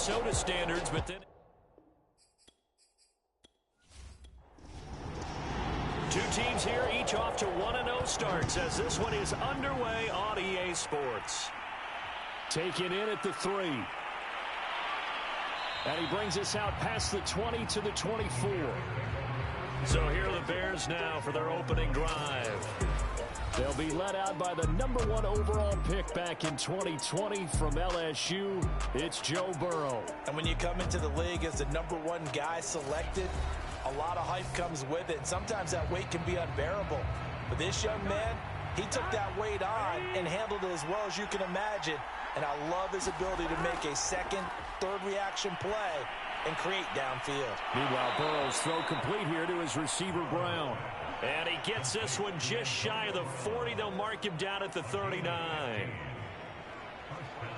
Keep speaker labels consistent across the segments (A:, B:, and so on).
A: Minnesota standards, but then two teams here, each off to 1-0 starts as this one is underway on EA Sports. Taken in at the 3. And he brings us out past the 20 to the 24. So here are the Bears now for their opening drive. They'll be led out by the #1 overall pick back in 2020 from LSU. It's Joe Burrow.
B: And when you come into the league as the #1 guy selected, a lot of hype comes with it. Sometimes that weight can be unbearable. But this young man, he took that weight on and handled it as well as you can imagine. And I love his ability to make a second, third reaction play and create downfield.
A: Meanwhile, Burrow's throw complete here to his receiver, Brown. And he gets this one just shy of the 40. They'll mark him down at the 39.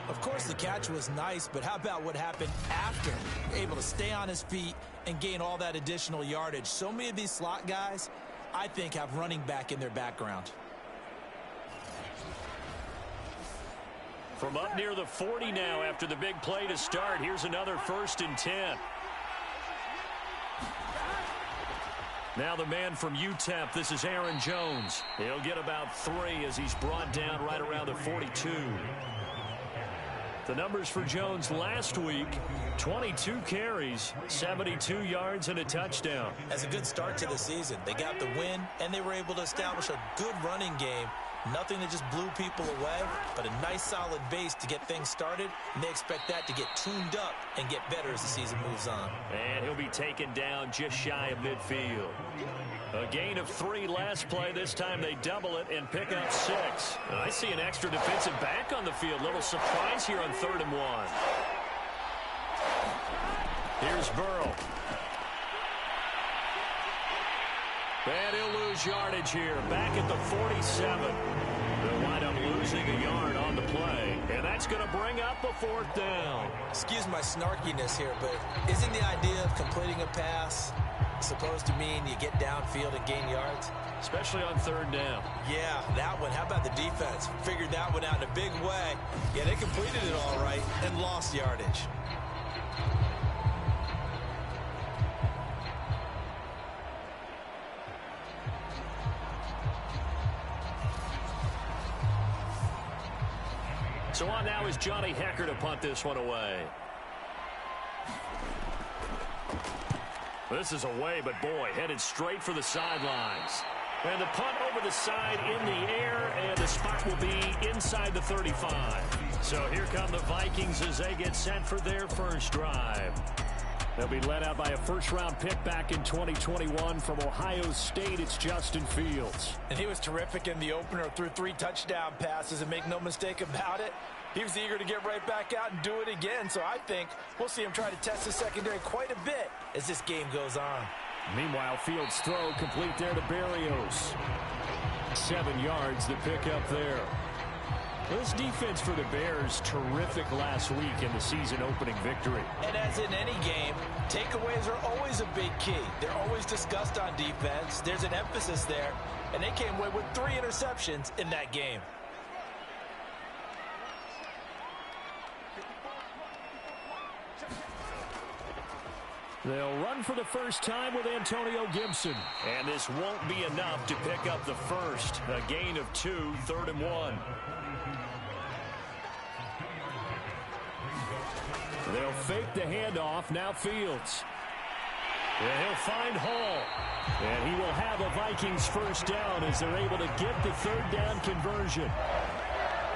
B: Of course, the catch was nice, but how about what happened after? Able to stay on his feet and gain all that additional yardage. So many of these slot guys, I think, have running back in their background.
A: From up near the 40 now after the big play to start. Here's another 1st and 10. Now the man from UTEP, this is Aaron Jones. He'll get about 3 as he's brought down right around the 42. The numbers for Jones last week, 22 carries, 72 yards, and a touchdown.
B: That's a good start to the season. They got the win, and they were able to establish a good running game. Nothing that just blew people away, but a nice solid base to get things started, and they expect that to get tuned up and get better as the season moves on.
A: And he'll be taken down just shy of midfield. A gain of 3 last play. This time they double it and pick up 6. I see an extra defensive back on the field. Little surprise here on 3rd and 1. Here's Burrow. And he'll lose yardage here. Back at the 47. They'll wind up losing a yard on the play. And that's going to bring up a 4th down.
B: Excuse my snarkiness here, but isn't the idea of completing a pass supposed to mean you get downfield and gain yards?
A: Especially on 3rd down.
B: Yeah, that one. How about the defense? Figured that one out in a big way. Yeah, they completed it all right and lost yardage.
A: So on now is Johnny Hecker to punt this one away. This is away, but boy, headed straight for the sidelines. And the punt over the side in the air, and the spot will be inside the 35. So here come the Vikings as they get set for their first drive. They'll be led out by a first-round pick back in 2021 from Ohio State. It's Justin Fields.
B: And he was terrific in the opener, threw 3 touchdown passes, and make no mistake about it, he was eager to get right back out and do it again. So I think we'll see him try to test the secondary quite a bit as this game goes on.
A: Meanwhile, Fields' throw complete there to Berrios. 7 yards to pick up there. This defense for the Bears, terrific last week in the season-opening victory.
B: And as in any game, takeaways are always a big key. They're always discussed on defense. There's an emphasis there, and they came away with 3 interceptions in that game.
A: They'll run for the first time with Antonio Gibson. And this won't be enough to pick up the first. A gain of 2, 3rd and 1. They'll fake the handoff. Now Fields. And he'll find Hall. And he will have a Vikings first down as they're able to get the 3rd down conversion.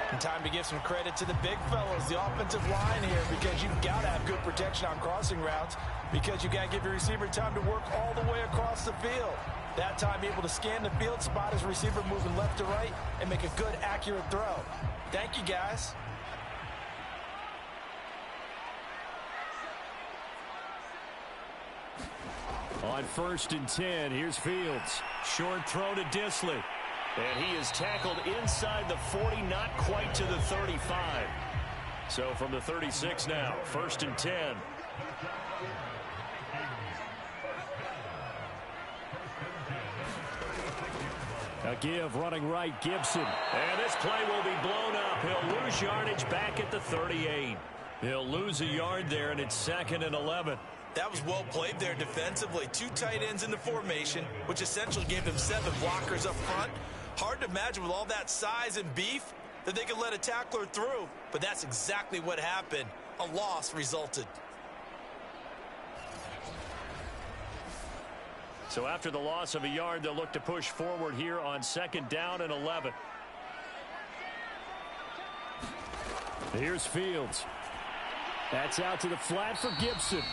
B: And time to give some credit to the big fellows, the offensive line here, because you've got to have good protection on crossing routes, because you've got to give your receiver time to work all the way across the field. That time able to scan the field, spot his receiver moving left to right, and make a good, accurate throw. Thank you, guys.
A: On 1st and 10, here's Fields. Short throw to Disley. And he is tackled inside the 40, not quite to the 35. So from the 36 now, 1st and 10. A give running right, Gibson. And this play will be blown up. He'll lose yardage back at the 38. He'll lose a yard there, and it's 2nd and 11.
B: That was well played there defensively. 2 tight ends in the formation, which essentially gave them 7 blockers up front. Hard to imagine with all that size and beef that they could let a tackler through, but that's exactly what happened. A loss resulted.
A: So after the loss of a yard, they'll look to push forward here on 2nd down and 11. Here's Fields. That's out to the flat for Gibson.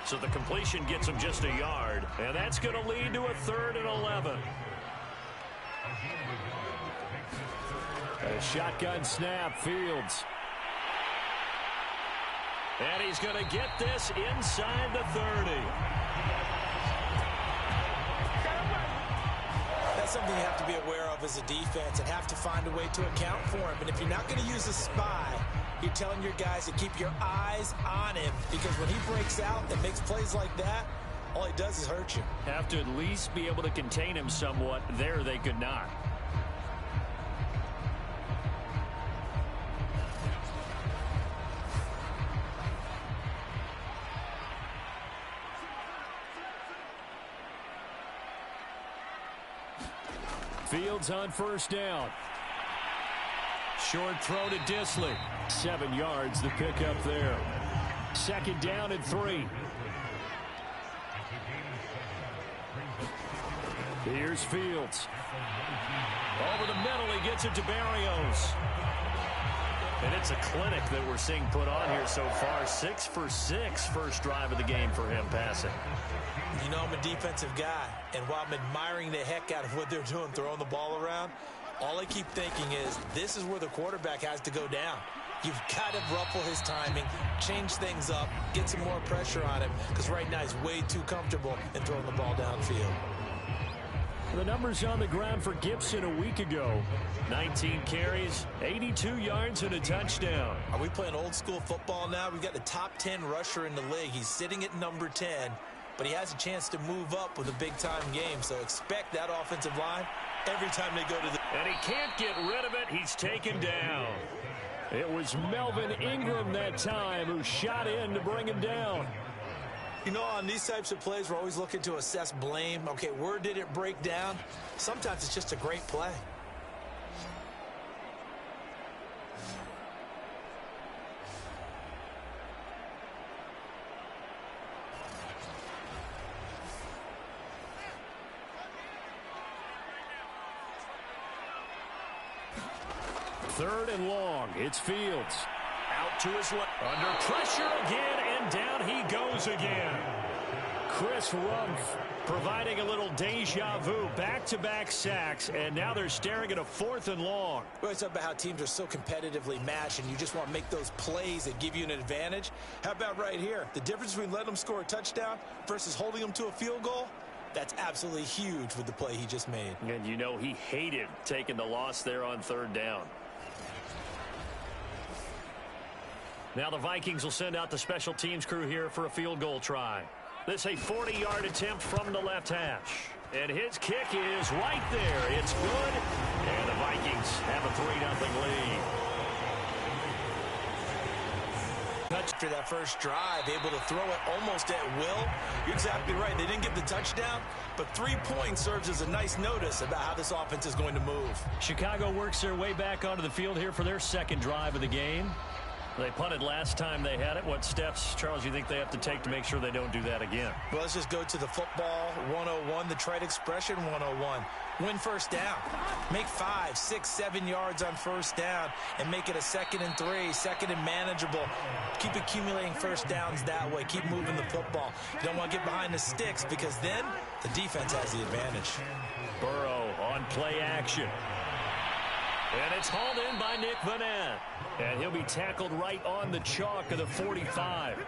A: So the completion gets him just a yard, and that's going to lead to a 3rd and 11. A shotgun snap, Fields. And he's going to get this inside the 30.
B: That's something you have to be aware of as a defense and have to find a way to account for him. And if you're not going to use a spy, you're telling your guys to keep your eyes on him, because when he breaks out and makes plays like that, all he does is hurt you.
A: Have to at least be able to contain him somewhat. There they could not. Fields on 1st down. Short throw to Disley. 7 yards the pickup there. 2nd down and 3. Here's Fields. Over the middle, he gets it to Barrios. And it's a clinic that we're seeing put on here so far. 6 for 6 first drive of the game for him passing.
B: You know, I'm a defensive guy, and while I'm admiring the heck out of what they're doing, throwing the ball around, all I keep thinking is this is where the quarterback has to go down. You've got to ruffle his timing, change things up, get some more pressure on him, because right now he's way too comfortable in throwing the ball downfield.
A: The numbers on the ground for Gibson a week ago. 19 carries, 82 yards, and a touchdown.
B: Are we playing old school football now? We've got the top 10 rusher in the league. He's sitting at number 10, but he has a chance to move up with a big-time game, so expect that offensive line every time they go to the...
A: And he can't get rid of it. He's taken down. It was Melvin Ingram that time who shot in to bring him down.
B: You know, on these types of plays, we're always looking to assess blame. Okay, where did it break down? Sometimes it's just a great play.
A: Third and long. It's Fields. Out to his left. Under pressure again, and down he goes again. Chris Rumph providing a little deja vu. Back-to-back sacks, and now they're staring at a 4th and long.
B: We always talk about how teams are so competitively matched, and you just want to make those plays that give you an advantage. How about right here? The difference between letting them score a touchdown versus holding them to a field goal? That's absolutely huge with the play he just made.
A: And you know he hated taking the loss there on 3rd down. Now the Vikings will send out the special teams crew here for a field goal try. This a 40-yard attempt from the left hash. And his kick is right there. It's good. And the Vikings have a 3-0 lead.
B: After that first drive, able to throw it almost at will. You're exactly right. They didn't get the touchdown, but 3 points serves as a nice notice about how this offense is going to move.
A: Chicago works their way back onto the field here for their 2nd drive of the game. They punted last time they had it. What steps, Charles, you think they have to take to make sure they don't do that again?
B: Well, let's just go to the football 101, the trite expression 101. Win first down. Make 5, 6, 7 yards on first down and make it a 2nd and 3, 2nd and manageable. Keep accumulating first downs that way. Keep moving the football. You don't want to get behind the sticks because then the defense has the advantage.
A: Burrow on play action. And it's hauled in by Nick Vanette. And he'll be tackled right on the chalk of the 45.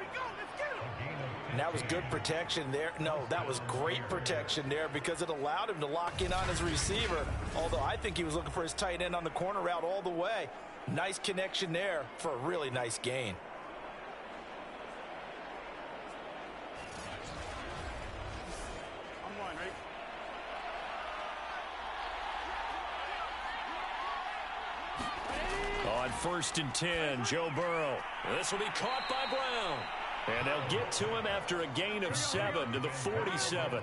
B: And that was good protection there. No, that was great protection there because it allowed him to lock in on his receiver. Although I think he was looking for his tight end on the corner route all the way. Nice connection there for a really nice gain.
A: on 1st and 10. Joe Burrow. This will be caught by Brown. And they'll get to him after a gain of 7 to the 47.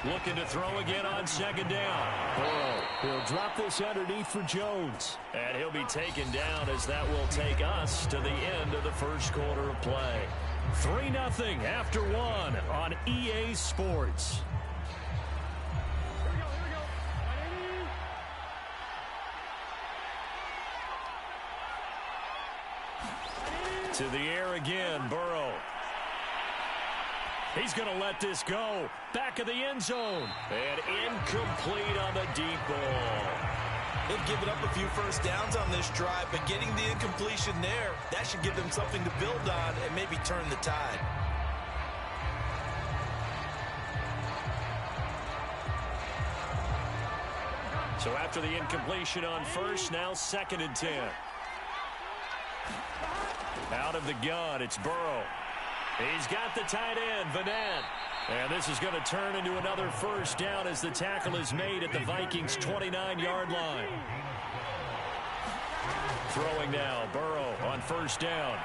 A: Looking to throw again on 2nd down. Burrow will drop this underneath for Jones. And he'll be taken down as that will take us to the end of the first quarter of play. 3-0 after 1 on EA Sports. To the air again, Burrow. He's going to let this go. Back of the end zone. And incomplete on the deep ball.
B: They've given up a few first downs on this drive, but getting the incompletion there, that should give them something to build on and maybe turn the tide.
A: So after the incompletion on first, now 2nd and 10. Out of the gun, it's Burrow. He's got the tight end, Vanette. And this is going to turn into another first down as the tackle is made at the Vikings' 29-yard line. Throwing now, Burrow on 1st down.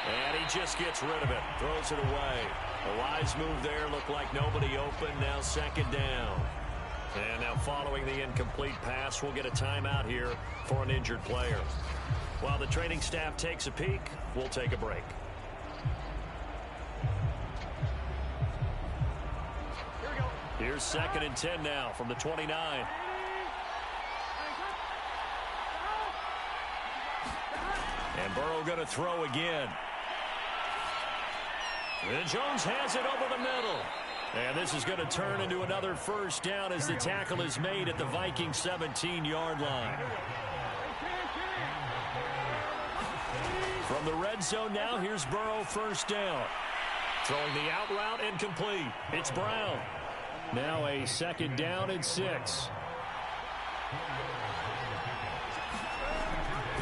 A: And he just gets rid of it, throws it away. A wise move there, looked like nobody open, now 2nd down. And now following the incomplete pass, we'll get a timeout here for an injured player. While the training staff takes a peek, we'll take a break. Here's 2nd and 10 now from the 29. And Burrow going to throw again. And Jones has it over the middle. And this is going to turn into another first down as the tackle is made at the Vikings 17-yard line. From the red zone now, here's Burrow 1st down. Throwing the out route incomplete. It's Brown. Now a 2nd down and 6.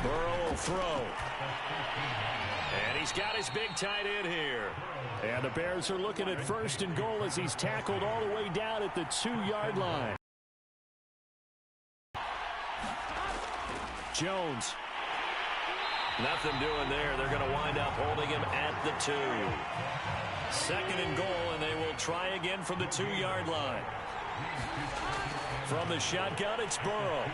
A: Burrow will throw. And he's got his big tight end here. And the Bears are looking at 1st and goal as he's tackled all the way down at the 2-yard line. Jones. Nothing doing there. They're going to wind up holding him at the 2. 2nd and goal, and they will try again from the 2-yard line. From the shotgun, it's Burrow.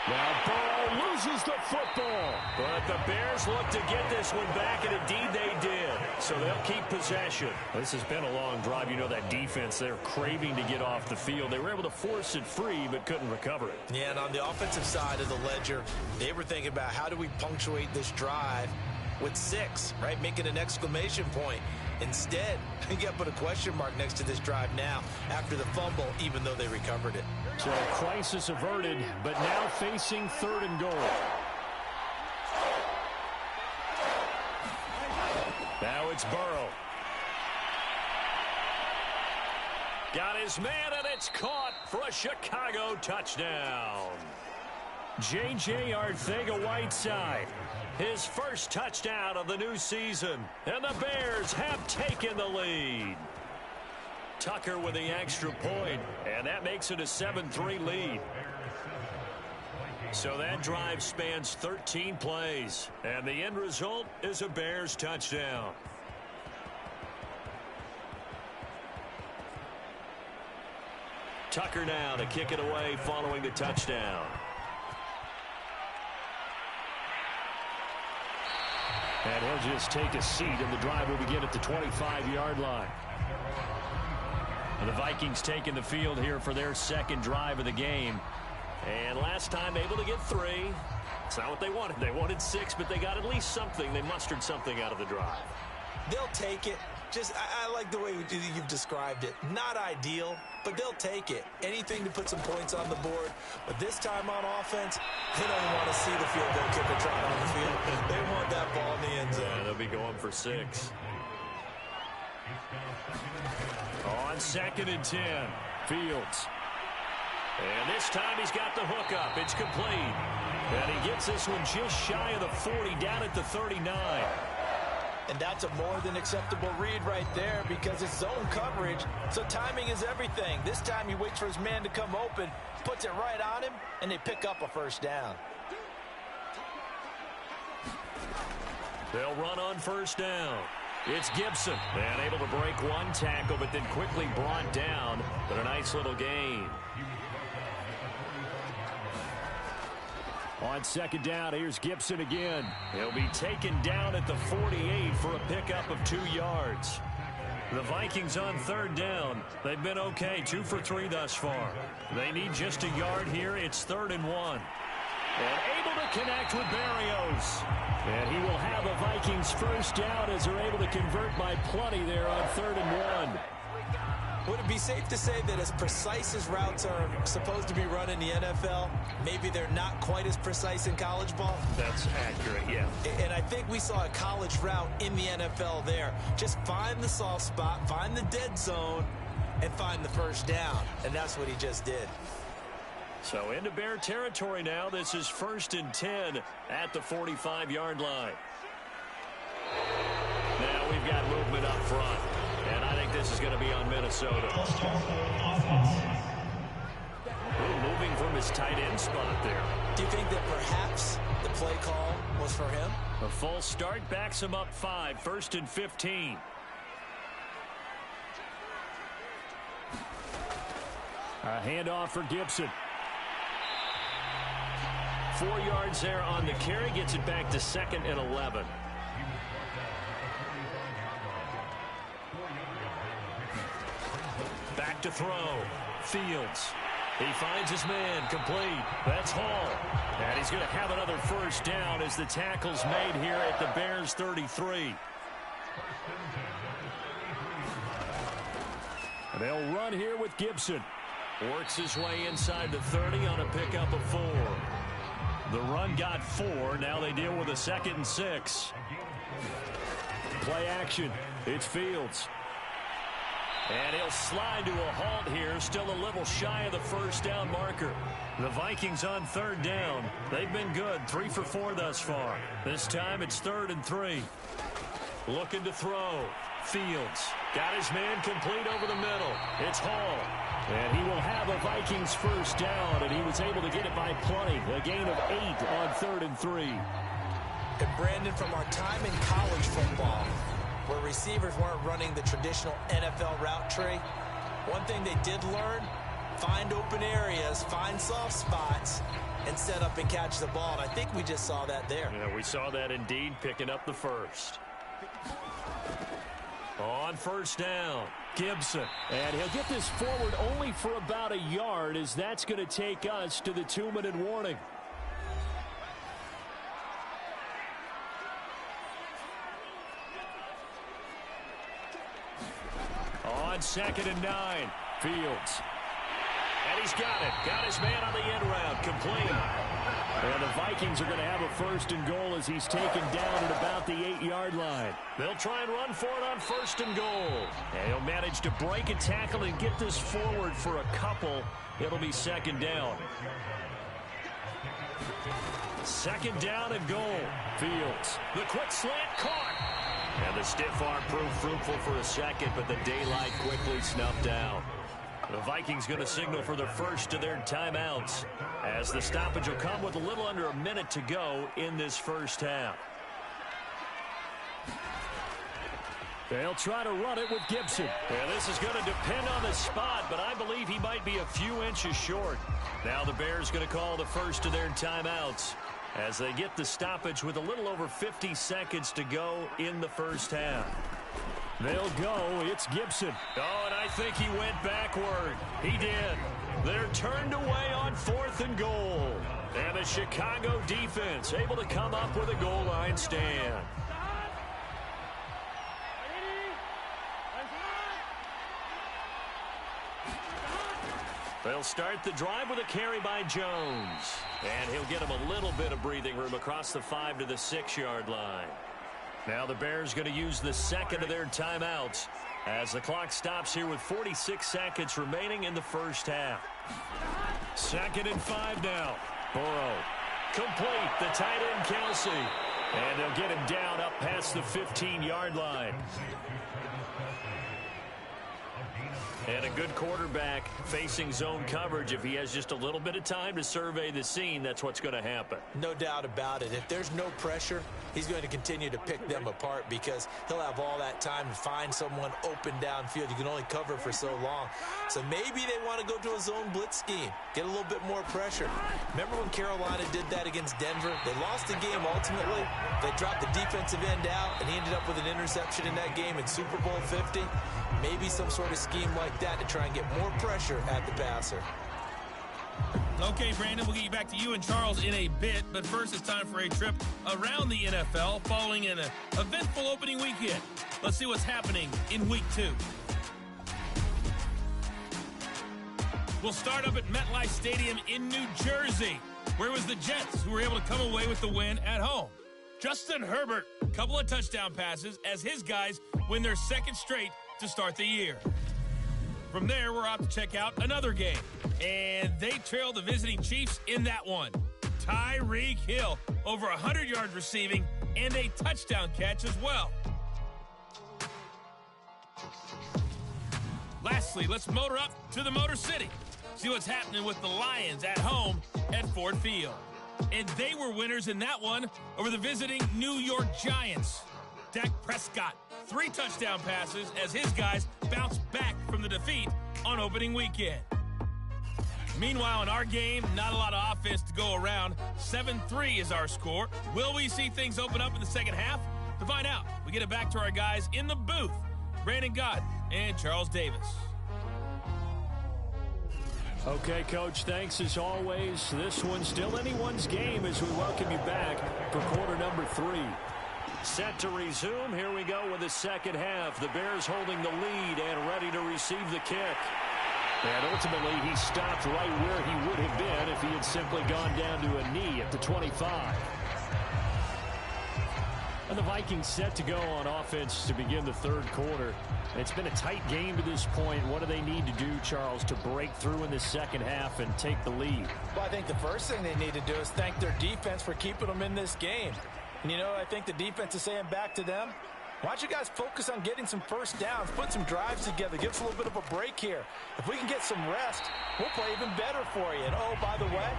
A: Now Burrow loses the football. But the Bears look to get this one back, and indeed they did. So they'll keep possession. This has been a long drive. You know that defense, they're craving to get off the field. They were able to force it free, but couldn't recover it.
B: Yeah, and on the offensive side of the ledger, they were thinking about how do we punctuate this drive with 6, right? Making an exclamation point. Instead, you got to put a question mark next to this drive now after the fumble, even though they recovered it.
A: So crisis averted, but now facing 3rd and goal. Now it's Burrow. Got his man, and it's caught for a Chicago touchdown. J.J. Arcega-Whiteside, his first touchdown of the new season, and the Bears have taken the lead. Tucker with the extra point, and that makes it a 7-3 lead. So that drive spans 13 plays, and the end result is a Bears touchdown. Tucker now to kick it away following the touchdown. And he'll just take a seat, and the drive will begin at the 25-yard line. And the Vikings taking the field here for their 2nd drive of the game. And last time able to get 3. It's not what they wanted. They wanted 6, but they got at least something. They mustered something out of the drive.
B: They'll take it. I like the way you've described it. Not ideal, but they'll take it. Anything to put some points on the board. But this time on offense, they don't want to see the field goal kicker try on the field. They want that ball in the end zone.
A: Yeah, they'll be going for 6. On 2nd and 10, Fields. And this time he's got the hookup. It's complete. And he gets this one just shy of the 40, down at the 39.
B: And that's a more than acceptable read right there because it's zone coverage, so timing is everything. This time he waits for his man to come open, puts it right on him, and they pick up a first down.
A: They'll run on first down. It's Gibson. And able to break one tackle, but then quickly brought down. But a nice little gain. On second down, here's Gibson again. He'll be taken down at the 48 for a pickup of 2 yards. The Vikings on third down. They've been okay, 2 for 3 thus far. They need just a yard here. It's 3rd and 1. And able to connect with Barrios. And he will have a Vikings first down as they're able to convert by plenty there on 3rd and 1.
B: Would it be safe to say that as precise as routes are supposed to be run in the NFL, maybe they're not quite as precise in college ball?
A: That's accurate, yeah.
B: And I think we saw a college route in the NFL there. Just find the soft spot, find the dead zone, and find the first down. And that's what he just did.
A: So into Bear territory now. This is 1st and 10 at the 45-yard line. Now we've got movement up front. And I think this is going to be on Minnesota. Ooh, moving from his tight end spot there.
B: Do you think that perhaps the play call was for him?
A: A full start backs him up 5. 1st and 15. A handoff for Gibson. 4 yards there on the carry. Gets it back to 2nd and 11. Back to throw. Fields. He finds his man. Complete. That's Hall. And he's going to have another first down as the tackle's made here at the Bears 33. And they'll run here with Gibson. Works his way inside the 30 on a pickup of 4. The run got 4. Now they deal with a 2nd and 6. Play action. It's Fields. And he'll slide to a halt here, still a little shy of the first down marker. The Vikings on 3rd down. They've been good, 3 for 4 thus far. This time it's 3rd and 3. Looking to throw. Fields got his man complete over the middle. It's Hall. And he will have a Vikings first down, and he was able to get it by plenty. A gain of 8 on 3rd and 3.
B: And Brandon, from our time in college football, where receivers weren't running the traditional NFL route tree, one thing they did learn, find open areas, find soft spots, and set up and catch the ball. And I think we just saw that there.
A: Yeah, we saw that indeed, picking up the first. On first down, Gibson. And he'll get this forward only for about a yard, as that's going to take us to the 2-minute warning. On 2nd and 9, Fields. And he's got it. Got his man on the end round. Complete. And the Vikings are going to have a 1st and goal as he's taken down at about the 8-yard line. They'll try and run for it on 1st and goal. And he'll manage to break a tackle and get this forward for a couple. It'll be 2nd down. 2nd down and goal. Fields. The quick slant caught. And the stiff arm proved fruitful for a second, but the daylight quickly snuffed out. The Vikings going to signal for the first of their timeouts, as the stoppage will come with a little under a minute to go in this first half. They'll try to run it with Gibson. And this is going to depend on the spot, but I believe he might be a few inches short. Now the Bears going to call the first of their timeouts, as they get the stoppage with a little over 50 seconds to go in the first half. They'll go. It's Gibson. Oh, and I think he went backward. He did. They're turned away on 4th and goal. And the Chicago defense able to come up with a goal line stand. They'll start the drive with a carry by Jones. And he'll get him a little bit of breathing room across the 5 to the 6-yard line. Now the Bears going to use the second of their timeouts as the clock stops here with 46 seconds remaining in the first half. 2nd and 5 now. Burrow. Complete. The tight end, Kelsey. And they'll get him down up past the 15-yard line. And a good quarterback facing zone coverage. If he has just a little bit of time to survey the scene, that's what's going to happen.
B: No doubt about it. If there's no pressure, he's going to continue to pick them apart because he'll have all that time to find someone open downfield. You can only cover for so long. So maybe they want to go to a zone blitz scheme, get a little bit more pressure. Remember when Carolina did that against Denver? They lost the game ultimately. They dropped the defensive end out, and he ended up with an interception in that game in Super Bowl 50. Maybe some sort of scheme like that to try and get more pressure at the passer.
C: Okay, Brandon, we'll get you back to you and Charles in a bit, but first it's time for a trip around the NFL following an eventful opening weekend. Let's see what's happening in Week 2. We'll start up at MetLife Stadium in New Jersey, where it was the Jets who were able to come away with the win at home. Justin Herbert, a couple of touchdown passes as his guys win their second straight to start the year. From there, we're off to check out another game, and they trailed the visiting Chiefs in that one. Tyreek Hill, over 100 yards receiving and a touchdown catch as well. Lastly, let's motor up to the Motor City. See what's happening with the Lions at home at Ford Field. And they were winners in that one over the visiting New York Giants. Dak Prescott, 3 touchdown passes as his guys bounced back from the defeat on opening weekend. Meanwhile, in our game, not a lot of offense to go around. 7-3 is our score. Will we see things open up in the second half? To find out, we get it back to our guys in the booth, Brandon Gott and Charles Davis.
A: Okay, Coach, thanks as always. This one's still anyone's game as we welcome you back for quarter number 3. Set to resume. Here we go with the second half. The Bears holding the lead and ready to receive the kick. And ultimately, he stopped right where he would have been if he had simply gone down to a knee at the 25. And the Vikings set to go on offense to begin the third quarter. It's been a tight game to this point. What do they need to do, Charles, to break through in the second half and take the lead?
B: Well, I think the first thing they need to do is thank their defense for keeping them in this game. And, you know, I think the defense is saying back to them, why don't you guys focus on getting some first downs, put some drives together, give us a little bit of a break here. If we can get some rest, we'll play even better for you. And, oh, by the way,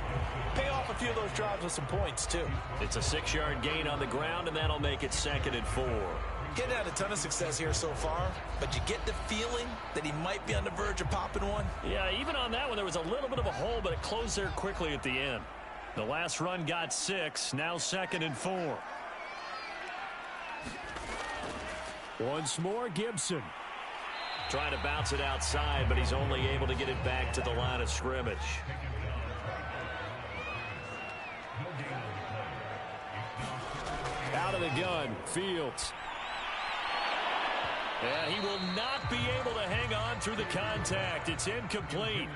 B: pay off a few of those drives with some points, too.
A: It's a 6-yard gain on the ground, and that'll make it 2nd and 4.
B: Getting had a ton of success here so far, but you get the feeling that he might be on the verge of popping one.
A: Yeah, even on that one, there was a little bit of a hole, but it closed there quickly at the end. The last run got 6, now 2nd and 4. Once more, Gibson. Trying to bounce it outside, but he's only able to get it back to the line of scrimmage. Out of the gun, Fields. And he will not be able to hang on through the contact. It's incomplete.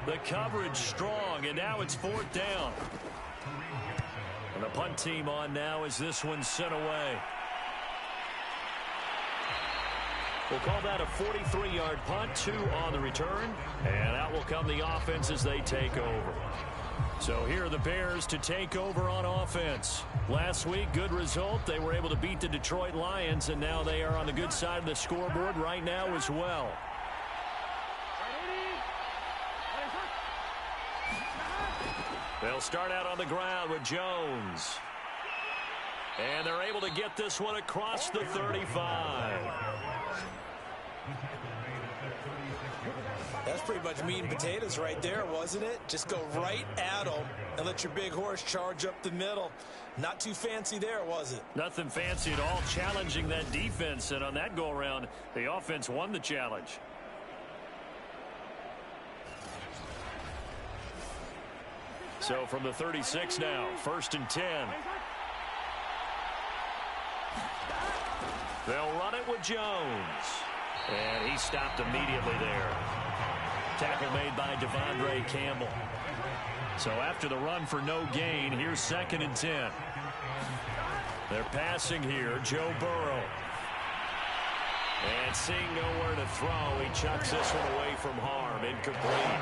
A: The coverage strong, and now it's 4th down. And the punt team on now as this one's sent away. We'll call that a 43-yard punt, 2 on the return. And out will come the offense as they take over. So here are the Bears to take over on offense. Last week, good result. They were able to beat the Detroit Lions, and now they are on the good side of the scoreboard right now as well. They'll start out on the ground with Jones. And they're able to get this one across the 35.
B: That's pretty much meat and potatoes right there, wasn't it? Just go right at them and let your big horse charge up the middle. Not too fancy there, was it?
A: Nothing fancy at all, challenging that defense. And on that go-around, the offense won the challenge. So from the 36 now, 1st and 10. They'll run it with Jones. And he stopped immediately there. Tackle made by Devondre Campbell. So after the run for no gain, here's 2nd and 10. They're passing here, Joe Burrow. And seeing nowhere to throw, he chucks this one away from harm. Incomplete.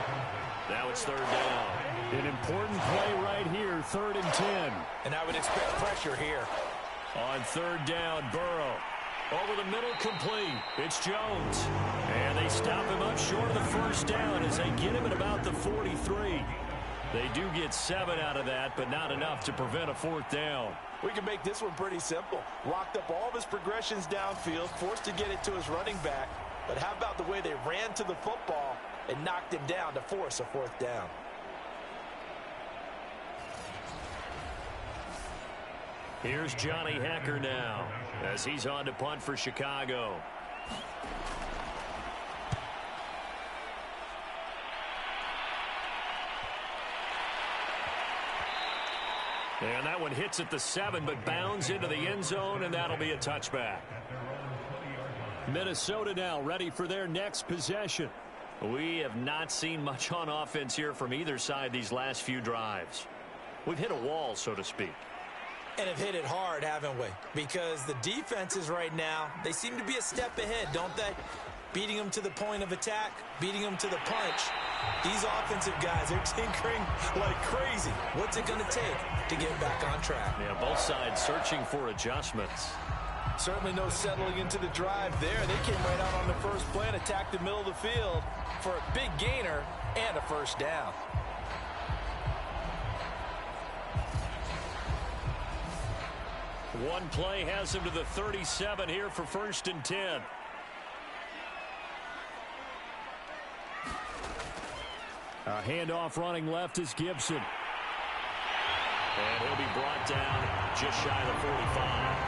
A: Now it's 3rd down. An important play right here, 3rd and 10.
B: And I would expect pressure here.
A: On third down, Burrow. Over the middle, complete. It's Jones. And they stop him up short of the first down as they get him at about the 43. They do get 7 out of that, but not enough to prevent a fourth down.
B: We can make this one pretty simple. Locked up all of his progressions downfield, forced to get it to his running back. But how about the way they ran to the football and knocked him down to force a fourth down?
A: Here's Johnny Hecker now as he's on to punt for Chicago. And that one hits at the 7, but bounds into the end zone, and that'll be a touchback. Minnesota now ready for their next possession. We have not seen much on offense here from either side these last few drives. We've hit a wall, so to speak.
B: And have hit it hard, haven't we? Because the defenses right now, they seem to be a step ahead, don't they? Beating them to the point of attack, beating them to the punch. These offensive guys are tinkering like crazy. What's it going to take to get back on track?
A: Yeah, both sides searching for adjustments.
B: Certainly no settling into the drive there. They came right out on the first play and attacked the middle of the field for a big gainer and a first down.
A: One play has him to the 37 here for 1st and 10. A handoff running left is Gibson. And he'll be brought down just shy of the 45.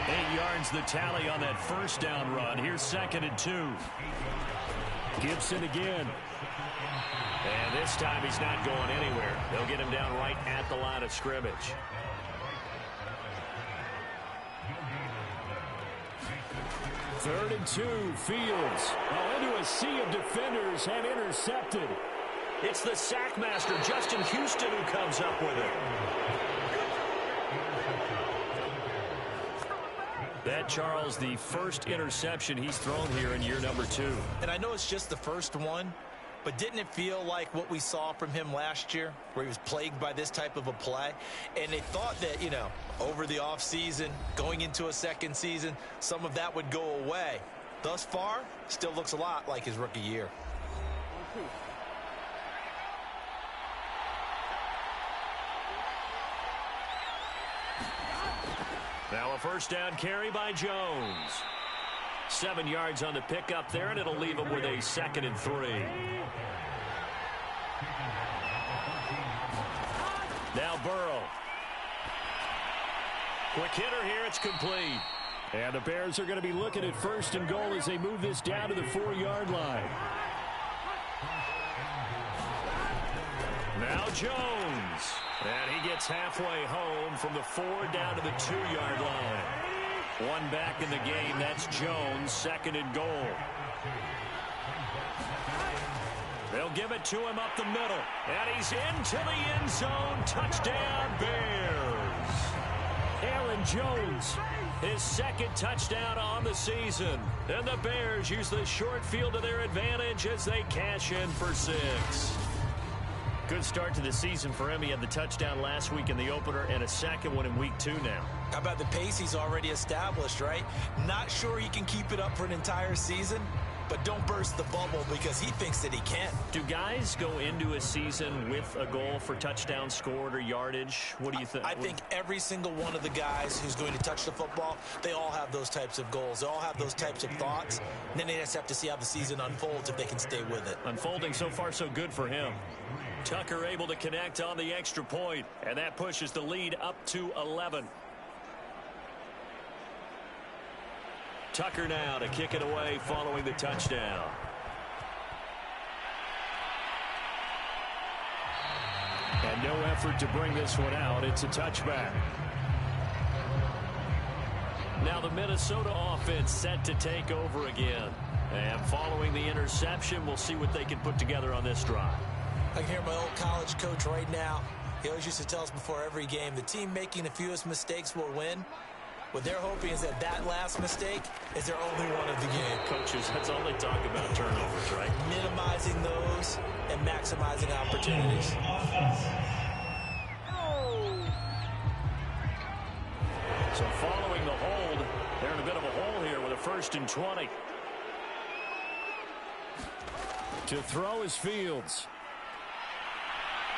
A: 8 yards the tally on that first down run. Here's 2nd and 2. Gibson again. And this time he's not going anywhere. They'll get him down right at the line of scrimmage. 3rd and 2, Fields. Into a sea of defenders and intercepted. It's the sackmaster, Justin Houston, who comes up with it. That, Charles, the first interception he's thrown here in year number 2.
B: And I know it's just the first one, but didn't it feel like what we saw from him last year, where he was plagued by this type of a play? And they thought that, you know, over the offseason, going into a second season, some of that would go away. Thus far, still looks a lot like his rookie year.
A: Now a first down carry by Jones. 7 yards on the pickup there, and it'll leave him with a 2nd and 3. Now Burrow. Quick hitter here, it's complete. And the Bears are going to be looking at 1st and goal as they move this down to the 4-yard line. Now Jones. And he gets halfway home from the 4 down to the 2-yard line. One back in the game, that's Jones, 2nd and goal. They'll give it to him up the middle. And he's into the end zone. Touchdown, Bears. Aaron Jones, his 2nd touchdown on the season. And the Bears use the short field to their advantage as they cash in for 6. Good start to the season for him. He had the touchdown last week in the opener and a 2nd one in week 2 now.
B: How about the pace he's already established, right? Not sure he can keep it up for an entire season, but don't burst the bubble because he thinks that he can.
A: Do guys go into a season with a goal for touchdowns scored or yardage? What do you think?
B: I think every single one of the guys who's going to touch the football, they all have those types of goals. They all have those types of thoughts. And then they just have to see how the season unfolds if they can stay with it.
A: Unfolding so far so good for him. Tucker able to connect on the extra point, and that pushes the lead up to 11. Tucker now to kick it away following the touchdown. And no effort to bring this one out. It's a touchback. Now the Minnesota offense set to take over again. And following the interception, we'll see what they can put together on this drive.
B: I can hear my old college coach right now. He always used to tell us before every game, the team making the fewest mistakes will win. What they're hoping is that that last mistake is their only one of the game.
A: Coaches, that's all they talk about, turnovers, right?
B: Minimizing those and maximizing opportunities.
A: So following the hold, they're in a bit of a hole here with a 1st and 20. To throw is Fields.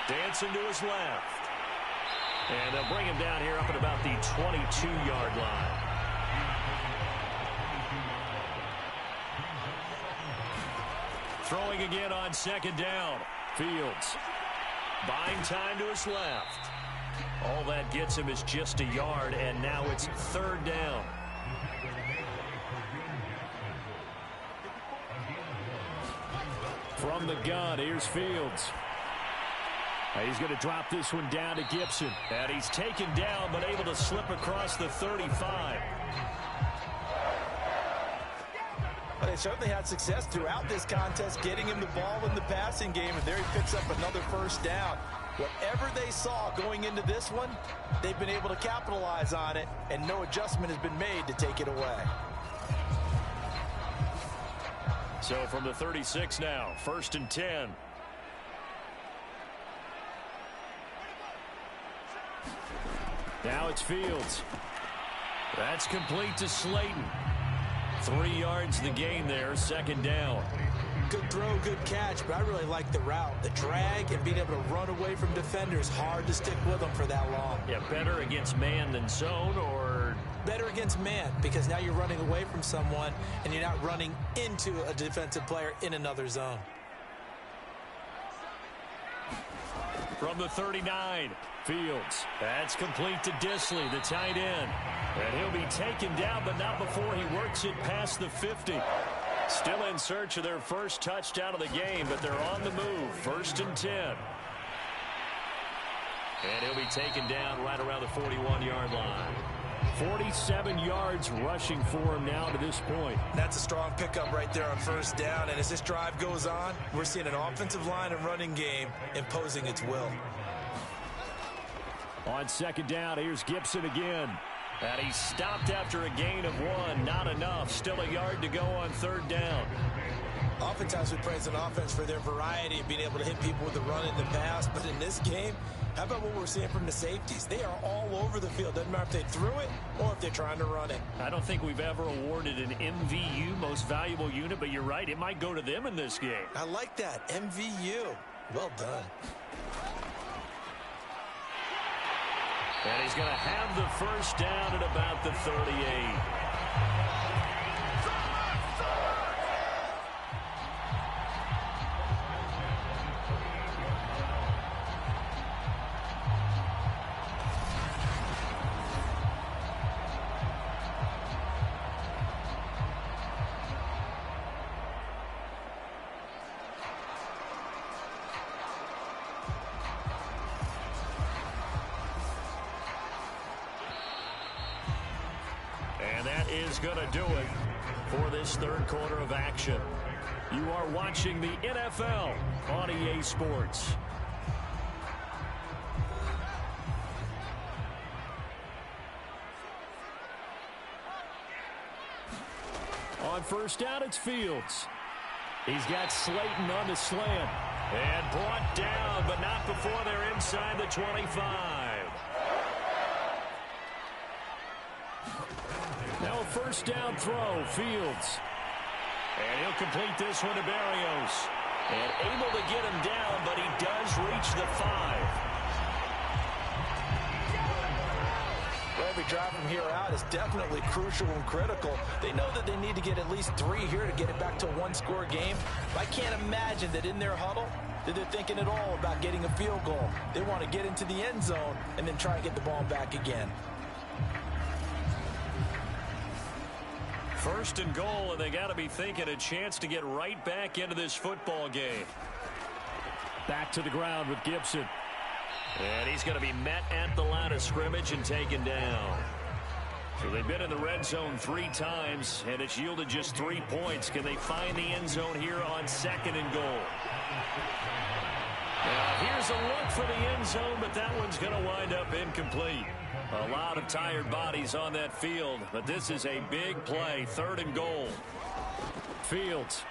A: Dancing to his left. And they'll bring him down here up at about the 22-yard line. Throwing again on 2nd down. Fields. Buying time to his left. All that gets him is just a yard, and now it's 3rd down. From the gun, here's Fields. He's going to drop this one down to Gibson. And he's taken down, but able to slip across the 35.
B: Well, they certainly had success throughout this contest, getting him the ball in the passing game, and there he picks up another 1st down. Whatever they saw going into this one, they've been able to capitalize on it, and no adjustment has been made to take it away.
A: So from the 36 now, 1st and 10. Now it's Fields. That's complete to Slayton. 3 yards the gain there, 2nd down.
B: Good throw, good catch, but I really like the route. The drag and being able to run away from defenders, hard to stick with them for that long.
A: Yeah, better against man than zone, or?
B: Better against man, because now you're running away from someone and you're not running into a defensive player in another zone.
A: From the 39, Fields. That's complete to Disley, the tight end. And he'll be taken down, but not before he works it past the 50. Still in search of their first touchdown of the game, but they're on the move. 1st and 10. And he'll be taken down right around the 41-yard line. 47 yards rushing for him now to this point.
B: That's a strong pickup right there on 1st down. And as this drive goes on, we're seeing an offensive line and running game imposing its will.
A: On 2nd down, here's Gibson again. And he stopped after a gain of 1. Not enough. Still a yard to go on 3rd down.
B: Oftentimes we praise an offense for their variety of being able to hit people with the run in the pass. But in this game, how about what we're seeing from the safeties? They are all over the field. Doesn't matter if they threw it or if they're trying to run it.
A: I don't think we've ever awarded an MVU, most valuable unit, but you're right. It might go to them in this game.
B: I like that. MVU. Well done.
A: And he's going to have the 1st down at about the 38. And that is going to do it for this 3rd quarter of action. You are watching the NFL on EA Sports. On 1st down, it's Fields. He's got Slayton on the slant. And brought down, but not before they're inside the 25. Now a 1st down throw, Fields. And he'll complete this one to Barrios. And able to get him down, but he does reach the 5.
B: Well, every drive from here out is definitely crucial and critical. They know that they need to get at least 3 here to get it back to a 1-score game. I can't imagine that in their huddle that they're thinking at all about getting a field goal. They want to get into the end zone and then try and get the ball back again.
A: 1st and goal, and they got to be thinking a chance to get right back into this football game. Back to the ground with Gibson. And he's going to be met at the line of scrimmage and taken down. So they've been in the red zone 3 times, and it's yielded just 3 points. Can they find the end zone here on 2nd and goal? Now here's a look for the end zone, but that one's going to wind up incomplete. A lot of tired bodies on that field, but this is a big play. 3rd and goal. Fields.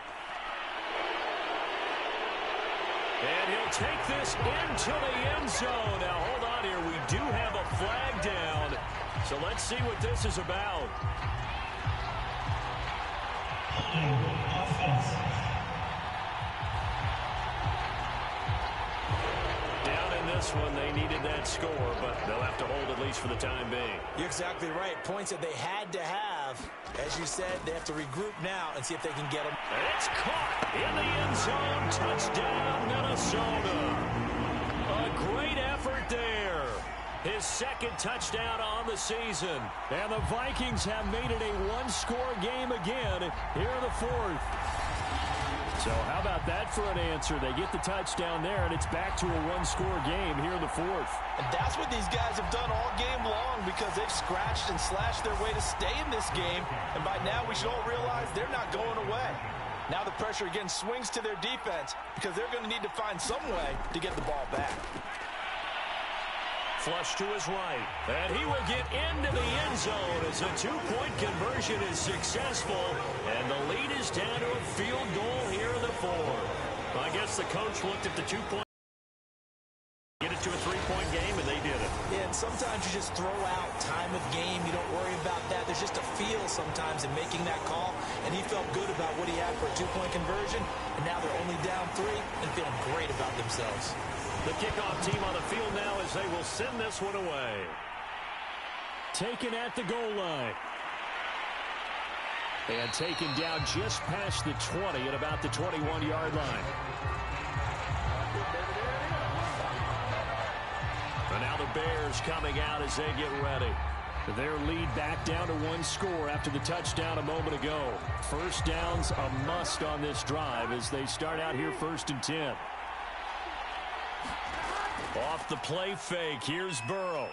A: And he'll take this into the end zone. Now, hold on here. We do have a flag down. So let's see what this is about. Down in this one, they needed that score, but they'll have to hold at least for the time being.
B: You're exactly right. Points that they had to have. As you said, they have to regroup now and see if they can get them.
A: And it's caught in the end zone. Touchdown, Minnesota. A great effort there. His second touchdown on the season. And the Vikings have made it a one-score game again here in the fourth. So how about that for an answer? They get the touchdown there, and it's back to a one-score game here in the fourth.
B: And that's what these guys have done all game long because they've scratched and slashed their way to stay in this game. And by now, we should all realize they're not going away. Now the pressure again swings to their defense because they're going to need to find some way to get the ball back.
A: Flush to his right, and he will get into the end zone as a two-point conversion is successful, and the lead is down to a field goal here in the fourth. I guess the coach looked at the 2-point, get it to a 3-point game, and they did it.
B: Yeah, and sometimes you just throw out time of game. You don't worry about that. There's just a feel sometimes in making that call, and he felt good about what he had for a 2-point conversion, and now they're only down 3 and feeling great about themselves.
A: The kickoff team on the field now as they will send this one away. Taken at the goal line. And taken down just past the 20 at about the 21-yard line. And now the Bears coming out as they get ready. Their lead back down to one score after the touchdown a moment ago. First down's a must on this drive as they start out here 1st and 10. Off the play fake, here's Burrow.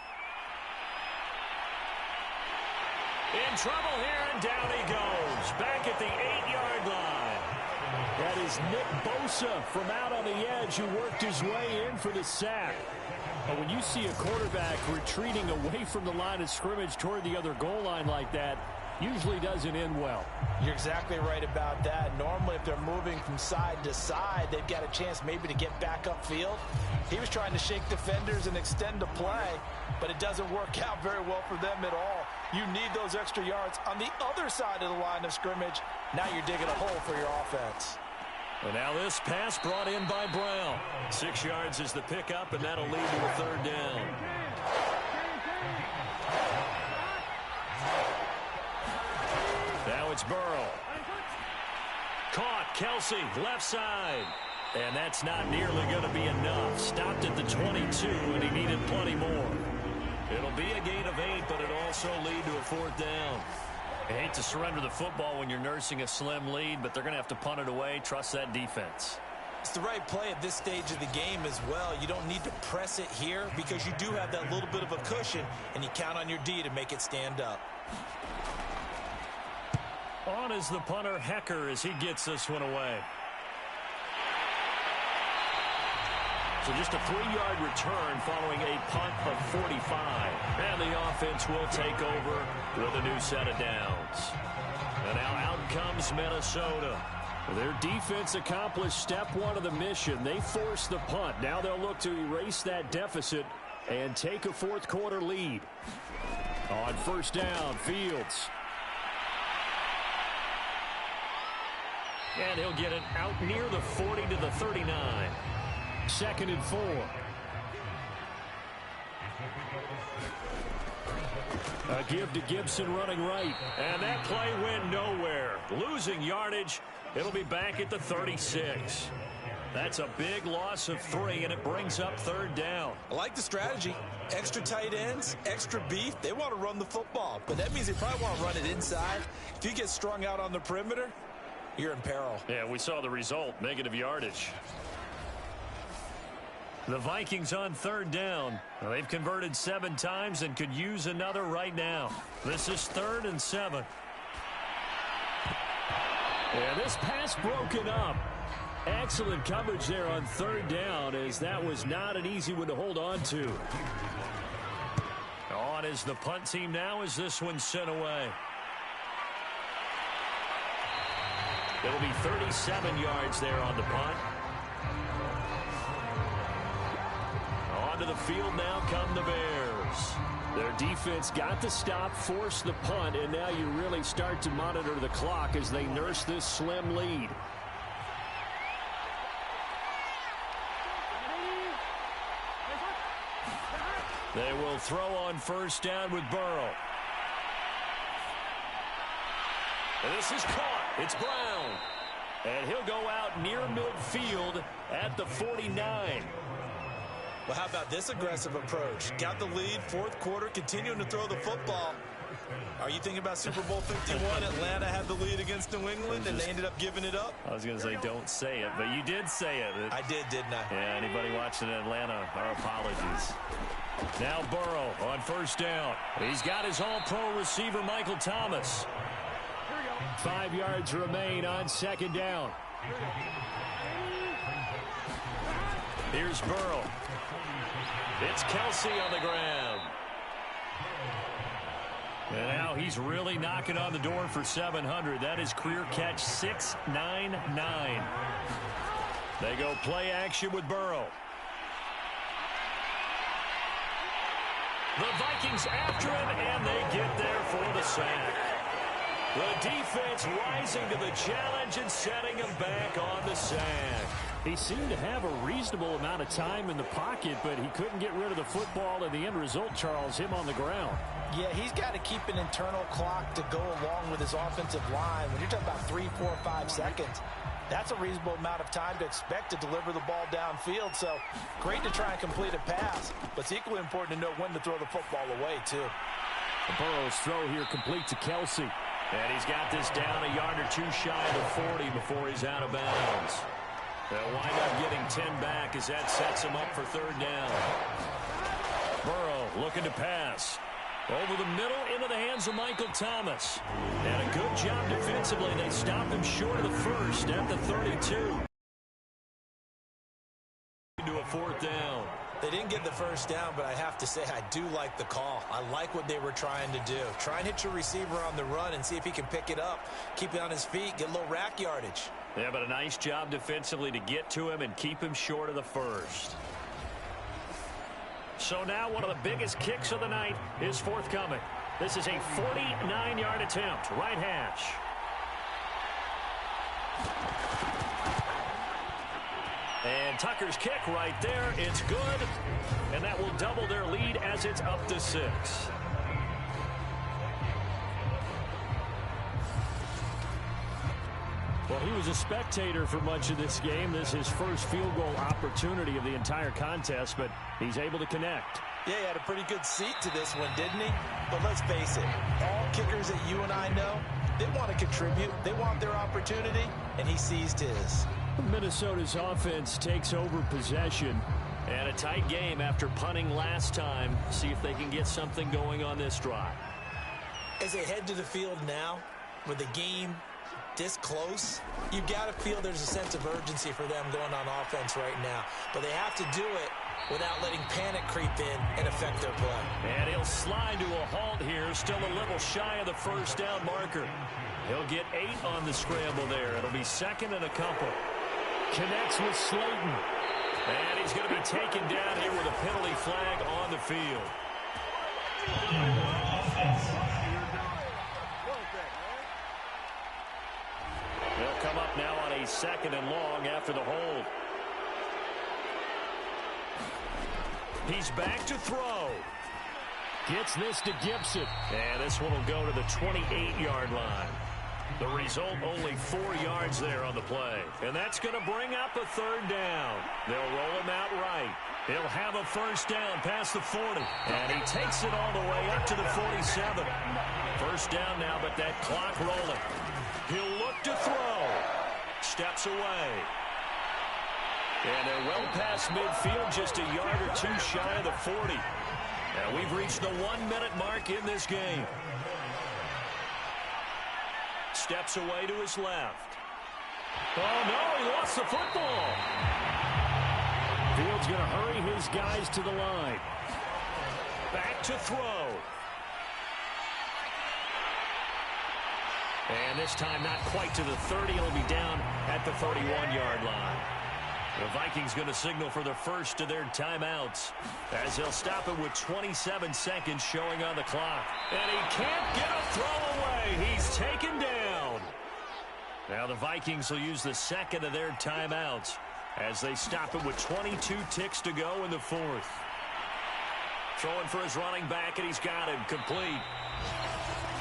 A: In trouble here, and down he goes. Back at the 8-yard line. That is Nick Bosa from out on the edge who worked his way in for the sack. But when you see a quarterback retreating away from the line of scrimmage toward the other goal line like that, usually doesn't end well.
B: You're exactly right about that. Normally, if they're moving from side to side, they've got a chance maybe to get back upfield. He was trying to shake defenders and extend the play, but it doesn't work out very well for them at all. You need those extra yards on the other side of the line of scrimmage. Now you're digging a hole for your offense.
A: And now this pass brought in by Brown. 6 yards is the pickup, and that'll lead to a 3rd down. Now it's Burrow. Caught, Kelsey, left side. And that's not nearly going to be enough. Stopped at the 22, and he needed plenty more. It'll be a gain of 8, but it'll also lead to a 4th down. I hate to surrender the football when you're nursing a slim lead, but they're going to have to punt it away. Trust that defense.
B: It's the right play at this stage of the game as well. You don't need to press it here because you do have that little bit of a cushion, and you count on your D to make it stand up.
A: On is the punter, Hecker, as he gets this one away. So just a 3-yard return following a punt of 45. And the offense will take over with a new set of downs. And now out comes Minnesota. Their defense accomplished step 1 of the mission. They forced the punt. Now they'll look to erase that deficit and take a 4th quarter lead. On 1st down, Fields. And he'll get it out near the 40 to the 39. 2nd and 4. A give to Gibson running right. And that play went nowhere. Losing yardage. It'll be back at the 36. That's a big loss of 3, and it brings up 3rd down.
B: I like the strategy. Extra tight ends, extra beef. They want to run the football, but that means they probably want to run it inside. If you get strung out on the perimeter, you're in peril.
A: Yeah, we saw the result, negative yardage. The Vikings on 3rd down. Well, they've converted 7 times and could use another right now. This is 3rd and 7. And this pass broken up. Excellent coverage there on 3rd down, as that was not an easy one to hold on to. On is the punt team now as this one's sent away. It'll be 37 yards there on the punt. onto the field now come the Bears. Their defense got the stop, forced the punt, and now you really start to monitor the clock as they nurse this slim lead. They will throw on first down with Burrow. And this is caught. It's Brown. And he'll go out near midfield at the 49.
B: Well, how about this aggressive approach? Got the lead, fourth quarter, continuing to throw the football. Are you thinking about Super Bowl 51? Atlanta had the lead against New England, and they ended up giving it up?
A: I was going to say don't say it, but you did say it.
B: I did, didn't I?
A: Yeah, anybody watching Atlanta, our apologies. Now Burrow on first down. He's got his all-pro receiver, Michael Thomas. 5 yards remain on second down. Here's Burrow. It's Kelsey on the ground. And now he's really knocking on the door for 700. That is career catch 699. They go play action with Burrow. The Vikings after him, and they get there for the sack. The defense rising to the challenge and setting him back on the sack. He seemed to have a reasonable amount of time in the pocket, but he couldn't get rid of the football, and the end result, Charles, him on the ground.
B: Yeah, he's got to keep an internal clock to go along with his offensive line. When you're talking about 3, 4, 5 seconds, that's a reasonable amount of time to expect to deliver the ball downfield. So great to try and complete a pass, but it's equally important to know when to throw the football away, too.
A: Burrow's throw here complete to Kelsey. And he's got this down a yard or two shy of the 40 before he's out of bounds. They'll wind up getting 10 back as that sets him up for third down. Burrow looking to pass. Over the middle into the hands of Michael Thomas. And a good job defensively. They stop him short of the first at the 32. Into a fourth down.
B: They didn't get the first down, but I have to say I do like the call. I like what they were trying to do. Try and hit your receiver on the run and see if he can pick it up. Keep it on his feet, get a little rack yardage.
A: Yeah, but a nice job defensively to get to him and keep him short of the first. So now one of the biggest kicks of the night is forthcoming. This is a 49-yard attempt, right hash. And Tucker's kick right there. It's good. And that will double their lead as it's up to 6. Well, he was a spectator for much of this game. This is his first field goal opportunity of the entire contest, but he's able to connect.
B: Yeah, he had a pretty good seat to this one, didn't he? But let's face it, all kickers that you and I know, they want to contribute. They want their opportunity, and he seized his.
A: Minnesota's offense takes over possession. And a tight game after punting last time. See if they can get something going on this drive.
B: As they head to the field now, with the game this close, you've got to feel there's a sense of urgency for them going on offense right now. But they have to do it without letting panic creep in and affect their play.
A: And he'll slide to a halt here, still a little shy of the first down marker. He'll get 8 on the scramble there. It'll be second and a couple. Connects with Slayton. And he's going to be taken down here with a penalty flag on the field. They'll come up now on a second and long after the hold. He's back to throw. Gets this to Gibson. And this one will go to the 28-yard line. The result, only 4 yards there on the play. And that's going to bring up a third down. They'll roll him out right. He'll have a first down past the 40. And he takes it all the way up to the 47. First down now, but that clock rolling. He'll look to throw. Steps away. And they're well past midfield, just a yard or two shy of the 40. And we've reached the 1-minute mark in this game. Steps away to his left. Oh, no, he lost the football. Field's going to hurry his guys to the line. Back to throw. And this time not quite to the 30. It'll be down at the 31-yard line. The Vikings going to signal for the first of their timeouts as they'll stop it with 27 seconds showing on the clock. And he can't get a throw away. He's taken down. Now the Vikings will use the second of their timeouts as they stop it with 22 ticks to go in the fourth. Throwing for his running back, and he's got him complete.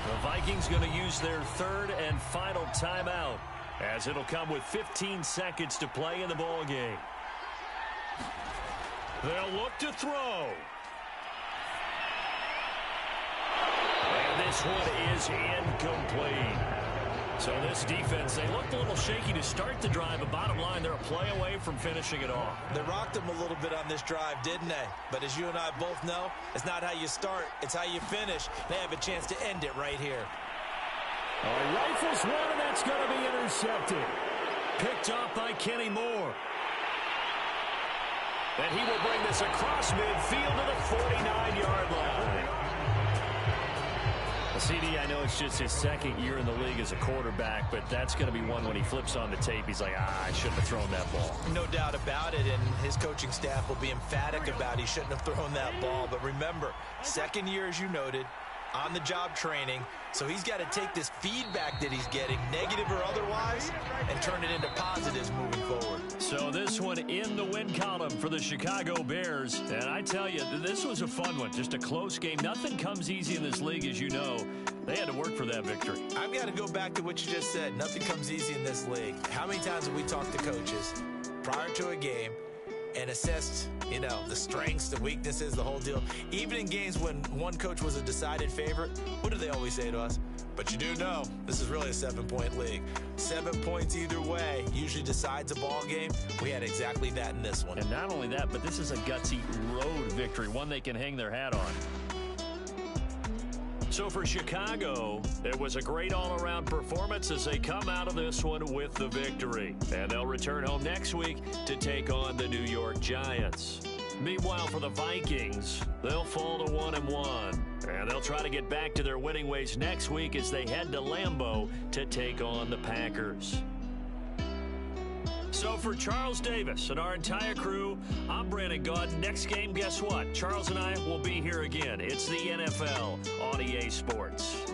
A: The Vikings going to use their third and final timeout as it'll come with 15 seconds to play in the ball game. They'll look to throw. And this one is incomplete. So this defense, they looked a little shaky to start the drive, but bottom line, they're a play away from finishing it off.
B: They rocked them a little bit on this drive, didn't they? But as you and I both know, it's not how you start, it's how you finish. They have a chance to end it right here.
A: Rifles one, and that's going to be intercepted. Picked off by Kenny Moore. And he will bring this across midfield to the 49-yard line. CD, I know it's just his second year in the league as a quarterback, but that's going to be one when he flips on the tape. He's like, I shouldn't have thrown that ball.
B: No doubt about it, and his coaching staff will be emphatic about he shouldn't have thrown that ball. But remember, second year, as you noted, on-the-job training, so he's got to take this feedback that he's getting, negative or otherwise, and turn it into positives moving forward.
A: So this one in the win column for the Chicago Bears. And I tell you, this was a fun one. Just a close game. Nothing comes easy in this league, as you know. They had to work for that victory.
B: I've got to go back to what you just said. Nothing comes easy in this league. How many times have we talked to coaches prior to a game and assessed, you know, the strengths, the weaknesses, the whole deal? Even in games when one coach was a decided favorite, what do they always say to us? But you do know, this is really a 7-point league. 7 points either way usually decides a ball game. We had exactly that in this one.
A: And not only that, but this is a gutsy road victory, one they can hang their hat on. So for Chicago, it was a great all-around performance as they come out of this one with the victory. And they'll return home next week to take on the New York Giants. Meanwhile, for the Vikings, they'll fall to 1-1. And they'll try to get back to their winning ways next week as they head to Lambeau to take on the Packers. So for Charles Davis and our entire crew, I'm Brandon Gaudin. Next game, guess what? Charles and I will be here again. It's the NFL on EA Sports.